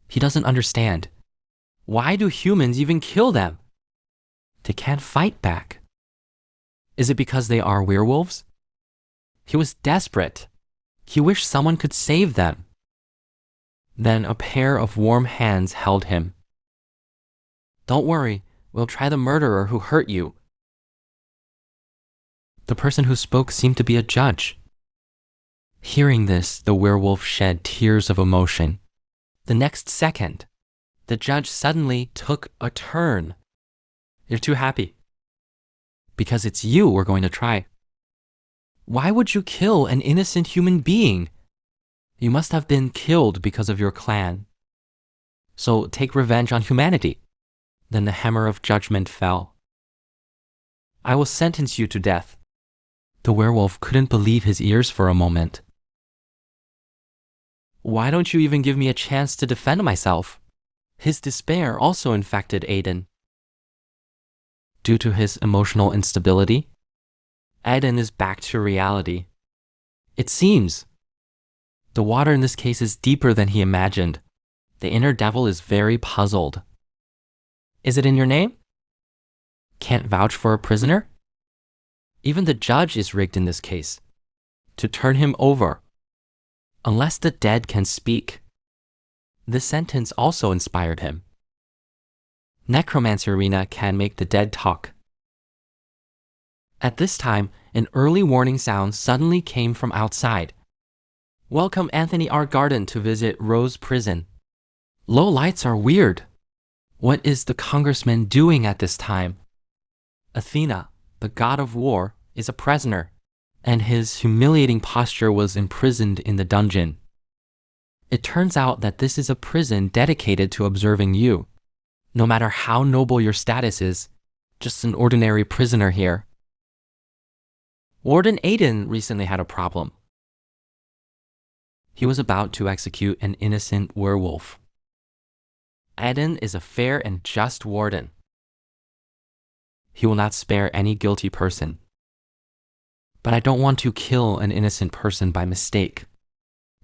He doesn't understand. Why do humans even kill them? They can't fight back. Is it because they are werewolves? He was desperate. He wished someone could save them. Then a pair of warm hands held him. Don't worry, we'll try the murderer who hurt you. The person who spoke seemed to be a judge. Hearing this, the werewolf shed tears of emotion. The next second, the judge suddenly took a turn. You're too happy. Because it's you we're going to try. Why would you kill an innocent human being? You must have been killed because of your clan. So take revenge on humanity. Then the hammer of judgment fell. I will sentence you to death. The werewolf couldn't believe his ears for a moment. Why don't you even give me a chance to defend myself? His despair also infected Aiden. Due to his emotional instability, Aiden is back to reality. It seems the water in this case is deeper than he imagined. The inner devil is very puzzled. Is it in your name? Can't vouch for a prisoner? Even the judge is rigged in this case, to turn him over, unless the dead can speak. This sentence also inspired him. Necromancy Arena can make the dead talk. At this time, an early warning sound suddenly came from outside. Welcome Anthony R. Garden to visit Rose Prison. Low lights are weird. What is the congressman doing at this time? Athena, the god of war, is a prisoner, and his humiliating posture was imprisoned in the dungeon. It turns out that this is a prison dedicated to observing you. No matter how noble your status is, just an ordinary prisoner here. Warden Aiden recently had a problem. He was about to execute an innocent werewolf. Aiden is a fair and just warden. He will not spare any guilty person. But I don't want to kill an innocent person by mistake.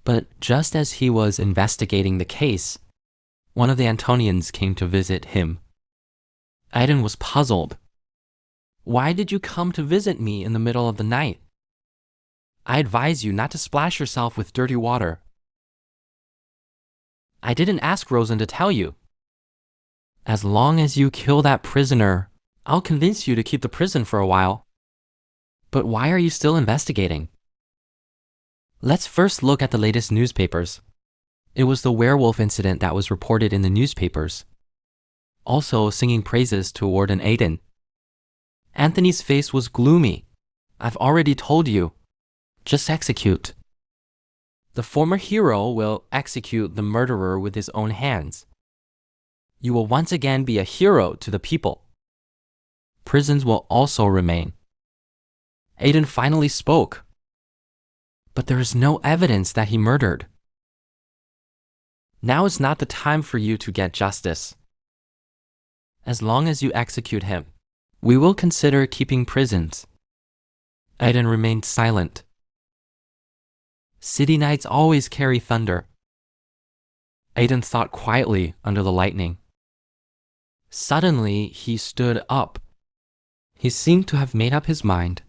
But just as he was investigating the case, one of the Antonians came to visit him. Aiden was puzzled. Why did you come to visit me in the middle of the night? I advise you not to splash yourself with dirty water. I didn't ask Rosen to tell you. As long as you kill that prisoner, I'll convince you to keep the prison for a while. But why are you still investigating? Let's first look at the latest newspapers. It was the werewolf incident that was reported in the newspapers. Also singing praises to Warden Aiden. Anthony's face was gloomy. I've already told you. Just execute. The former hero will execute the murderer with his own hands. You will once again be a hero to the people. Prisons will also remain. Aiden finally spoke. But there is no evidence that he murdered. Now is not the time for you to get justice. As long as you execute him, we will consider keeping prisons. Aiden remained silent. City nights always carry thunder. Aiden thought quietly under the lightning. Suddenly, he stood up. He seemed to have made up his mind.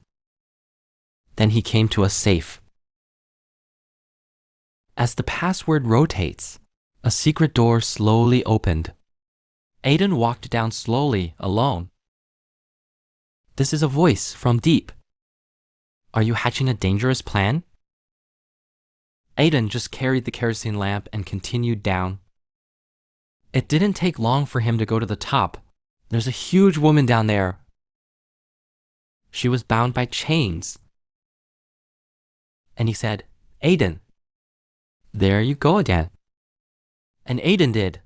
Then he came to a safe. As the password rotates, a secret door slowly opened. Aiden walked down slowly, alone. This is a voice from deep. Are you hatching a dangerous plan? Aiden just carried the kerosene lamp and continued down. It didn't take long for him to go to the top. There's a huge woman down there. She was bound by chains. And he said, Aiden. There you go again. And Aiden did.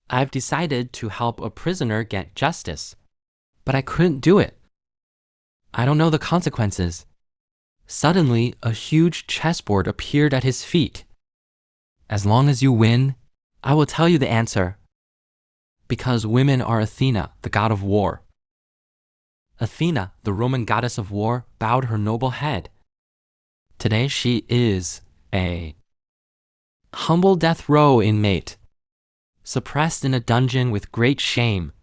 I've decided to help a prisoner get justice, but I couldn't do it. I don't know the consequences. Suddenly, a huge chessboard appeared at his feet. As long as you win, I will tell you the answer. Because women are Athena, the god of war. Athena, the Roman goddess of war, bowed her noble head. Today she is a humble death row inmate suppressed in a dungeon with great shame,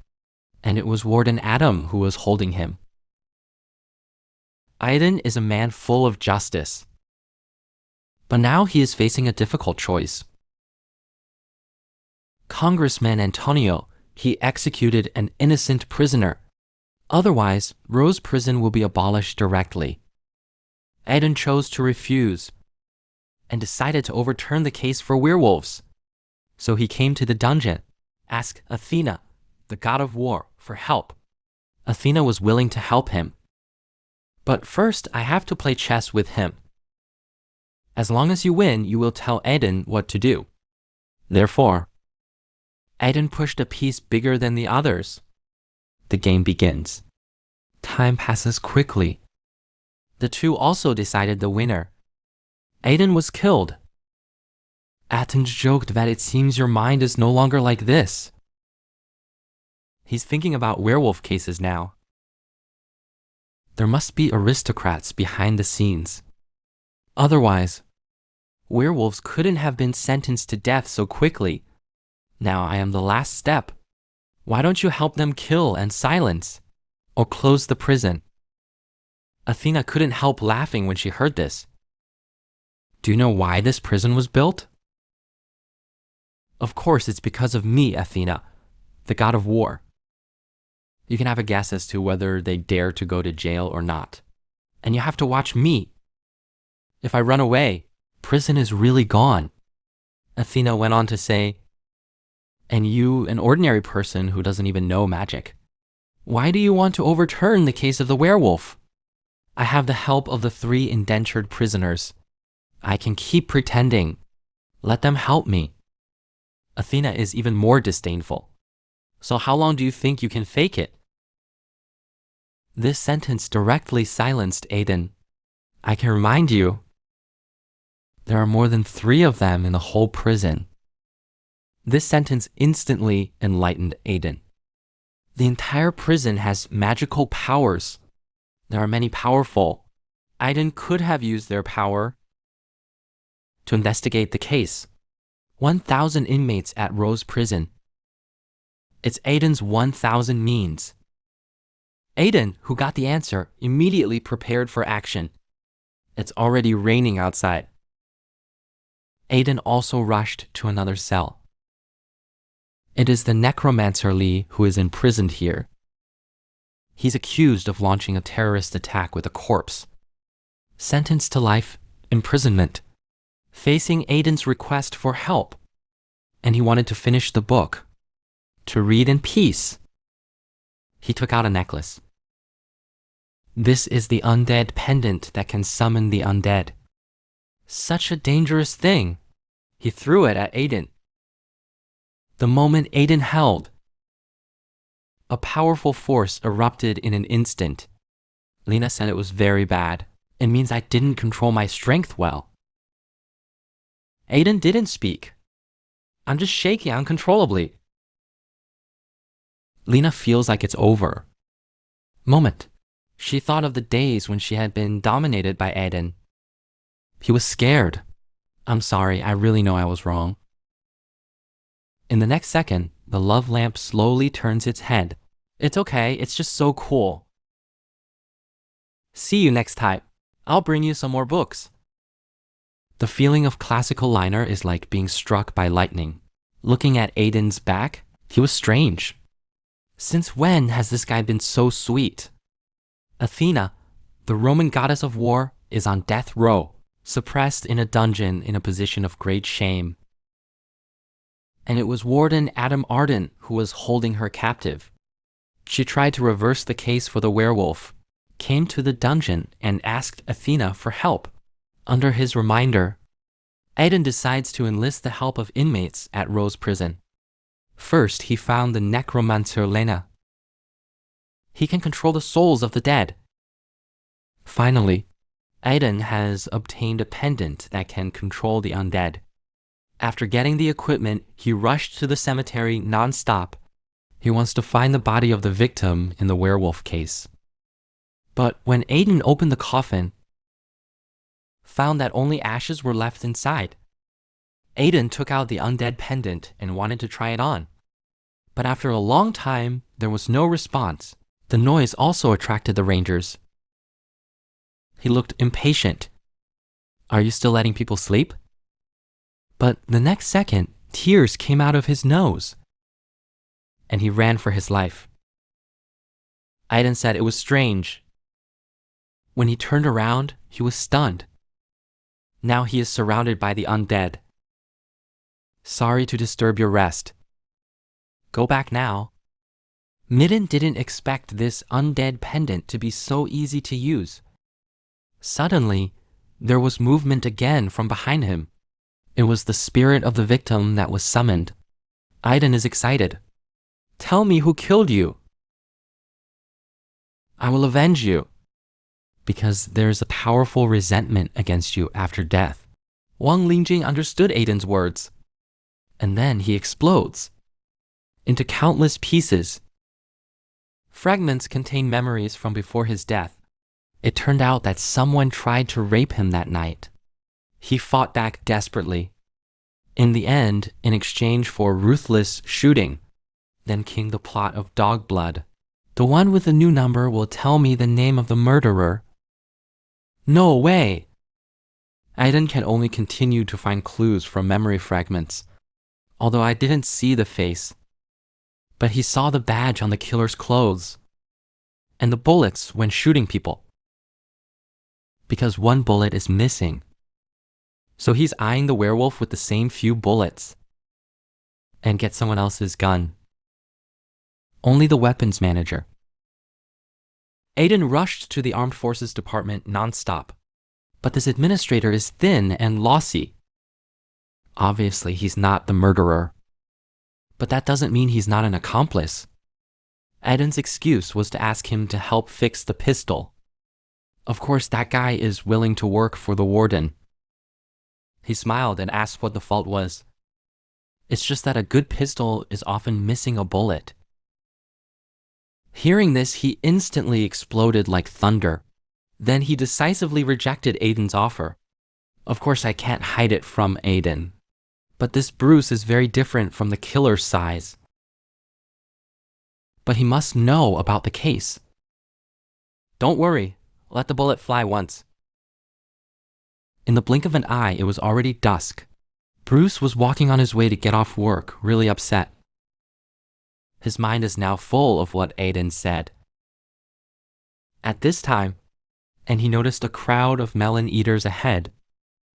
and it was Warden Adam who was holding him. Aiden is a man full of justice, but now he is facing a difficult choice. Congressman Antonio, he executed an innocent prisoner. Otherwise, Rose Prison will be abolished directly. Aiden chose to refuse and decided to overturn the case for werewolves. So he came to the dungeon, asked Athena, the god of war, for help. Athena was willing to help him. But first, I have to play chess with him. As long as you win, you will tell Aiden what to do. Therefore, Aiden pushed a piece bigger than the others. The game begins. Time passes quickly. The two also decided the winner. Aiden was killed. Athens joked that it seems your mind is no longer like this. He's thinking about werewolf cases now. There must be aristocrats behind the scenes. Otherwise, werewolves couldn't have been sentenced to death so quickly. Now I am the last step. Why don't you help them kill and silence, or close the prison? Athena couldn't help laughing when she heard this. Do you know why this prison was built? Of course, it's because of me, Athena, the god of war. You can have a guess as to whether they dare to go to jail or not. And you have to watch me. If I run away, prison is really gone. Athena went on to say, and you, an ordinary person who doesn't even know magic, why do you want to overturn the case of the werewolf? I have the help of the 3 indentured prisoners. I can keep pretending. Let them help me. Athena is even more disdainful. So how long do you think you can fake it? This sentence directly silenced Aiden. I can remind you, there are more than 3 of them in the whole prison. This sentence instantly enlightened Aiden. The entire prison has magical powers. There are many powerful. Aiden could have used their power to investigate the case. 1,000 inmates at Rose Prison. It's Aiden's 1,000 means. Aiden, who got the answer, immediately prepared for action. It's already raining outside. Aiden also rushed to another cell. It is the necromancer Lee who is imprisoned here. He's accused of launching a terrorist attack with a corpse. Sentenced to life imprisonment, facing Aiden's request for help. And he wanted to finish the book, to read in peace. He took out a necklace. This is the undead pendant that can summon the undead. Such a dangerous thing. He threw it at Aiden. The moment Aiden held, a powerful force erupted in an instant. Lena said it was very bad. It means I didn't control my strength well. Aiden didn't speak. I'm just shaking uncontrollably. Lena feels like it's over. Moment. She thought of the days when she had been dominated by Aiden. He was scared. I'm sorry, I really know I was wrong. In the next second, the love lamp slowly turns its head. It's okay, it's just so cool. See you next time. I'll bring you some more books. The feeling of classical liner is like being struck by lightning. Looking at Aiden's back, he was strange. Since when has this guy been so sweet? Athena, the Roman goddess of war, is on death row, suppressed in a dungeon in a position of great shame. And it was Warden Adam Arden who was holding her captive. She tried to reverse the case for the werewolf, came to the dungeon and asked Athena for help. Under his reminder, Aiden decides to enlist the help of inmates at Rose Prison. First, he found the necromancer Lena. He can control the souls of the dead. Finally, Aiden has obtained a pendant that can control the undead. After getting the equipment, he rushed to the cemetery non-stop. He wants to find the body of the victim in the werewolf case. But when Aiden opened the coffin, found that only ashes were left inside. Aiden took out the undead pendant and wanted to try it on. But after a long time, there was no response. The noise also attracted the rangers. He looked impatient. Are you still letting people sleep? But the next second, tears came out of his nose, and he ran for his life. Aiden said it was strange. When he turned around, he was stunned. Now he is surrounded by the undead. Sorry to disturb your rest. Go back now. Midden didn't expect this undead pendant to be so easy to use. Suddenly, there was movement again from behind him. It was the spirit of the victim that was summoned. Aiden is excited. Tell me who killed you. I will avenge you. Because there is a powerful resentment against you after death. Wang Lingjing understood Aiden's words. And then he explodes into countless pieces. Fragments contain memories from before his death. It turned out that someone tried to rape him that night. He fought back desperately. In the end, in exchange for ruthless shooting, then came the plot of dog blood. The one with the new number will tell me the name of the murderer. No way! Aiden can only continue to find clues from memory fragments, although I didn't see the face. But he saw the badge on the killer's clothes, and the bullets when shooting people. Because one bullet is missing. So he's eyeing the werewolf with the same few bullets, and gets someone else's gun. Only the weapons manager. Aiden rushed to the Armed Forces Department nonstop, but this administrator is thin and lossy. Obviously, he's not the murderer. But that doesn't mean he's not an accomplice. Aiden's excuse was to ask him to help fix the pistol. Of course, that guy is willing to work for the warden. He smiled and asked what the fault was. It's just that a good pistol is often missing a bullet. Hearing this, he instantly exploded like thunder. Then he decisively rejected Aiden's offer. Of course, I can't hide it from Aiden. But this Bruce is very different from the killer's size. But he must know about the case. Don't worry, let the bullet fly once. In the blink of an eye, it was already dusk. Bruce was walking on his way to get off work, really upset. His mind is now full of what Aiden said. At this time, and he noticed a crowd of melon eaters ahead.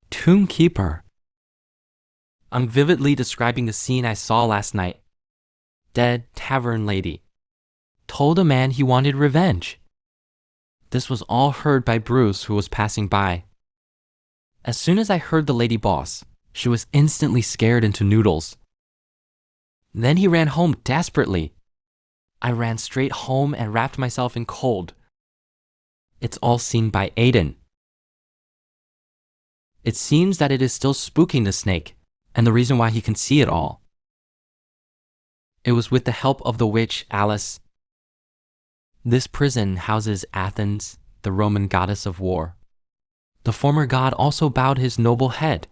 Tomb Keeper. I'm vividly describing the scene I saw last night. Dead tavern lady. Told a man he wanted revenge. This was all heard by Bruce, who was passing by. As soon as I heard the lady boss, she was instantly scared into noodles. Then he ran home desperately. I ran straight home and wrapped myself in cold. It's all seen by Aiden. It seems that it is still spooking the snake, and the reason why he can see it all. It was with the help of the witch Alice. This prison houses Athens, the Roman goddess of war. The former god also bowed his noble head.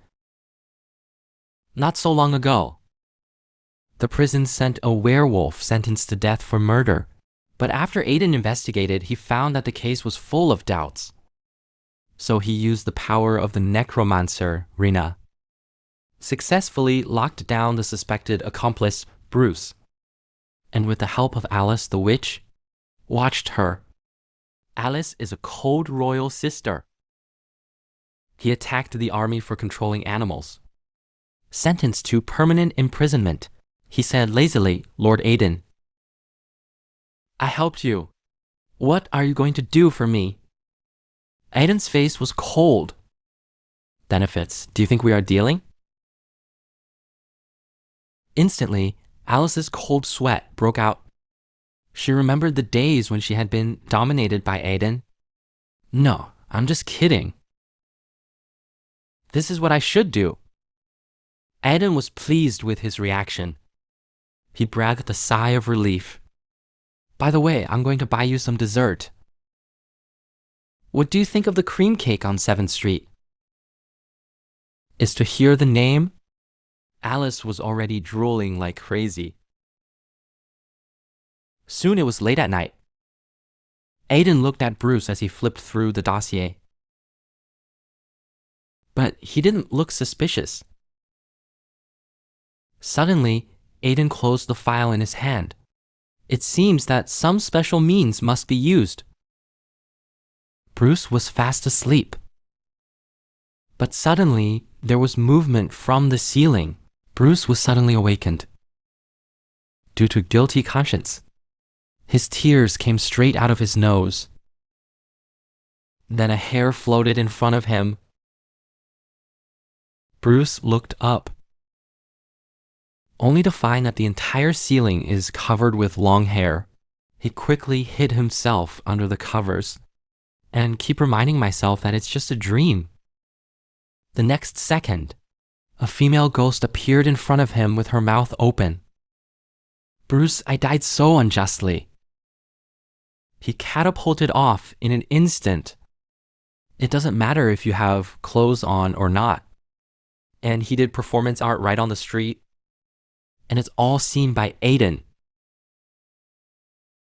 Not so long ago, the prison sent a werewolf sentenced to death for murder, but after Aiden investigated, he found that the case was full of doubts. So he used the power of the necromancer, Rina, successfully locked down the suspected accomplice, Bruce, and with the help of Alice the witch, watched her. Alice is a cold royal sister. He attacked the army for controlling animals. Sentenced to permanent imprisonment, he said lazily, Lord Aiden, I helped you. What are you going to do for me? Aiden's face was cold. Benefits, do you think we are dealing? Instantly, Alice's cold sweat broke out. She remembered the days when she had been dominated by Aiden. No, I'm just kidding. This is what I should do. Aiden was pleased with his reaction. He breathed a sigh of relief. By the way, I'm going to buy you some dessert. What do you think of the cream cake on 7th Street? Is to hear the name Alice was already drooling like crazy. Soon it was late at night. Aiden looked at Bruce as he flipped through the dossier. But he didn't look suspicious. Suddenly, Aiden closed the file in his hand. It seems that some special means must be used. Bruce was fast asleep. But suddenly, there was movement from the ceiling. Bruce was suddenly awakened. Due to guilty conscience, his tears came straight out of his nose. Then a hair floated in front of him. Bruce looked up, only to find that the entire ceiling is covered with long hair. He quickly hid himself under the covers and keep reminding myself that it's just a dream. The next second, a female ghost appeared in front of him with her mouth open. Bruce, I died so unjustly. He catapulted off in an instant. It doesn't matter if you have clothes on or not. And he did performance art right on the street. And it's all seen by Aiden.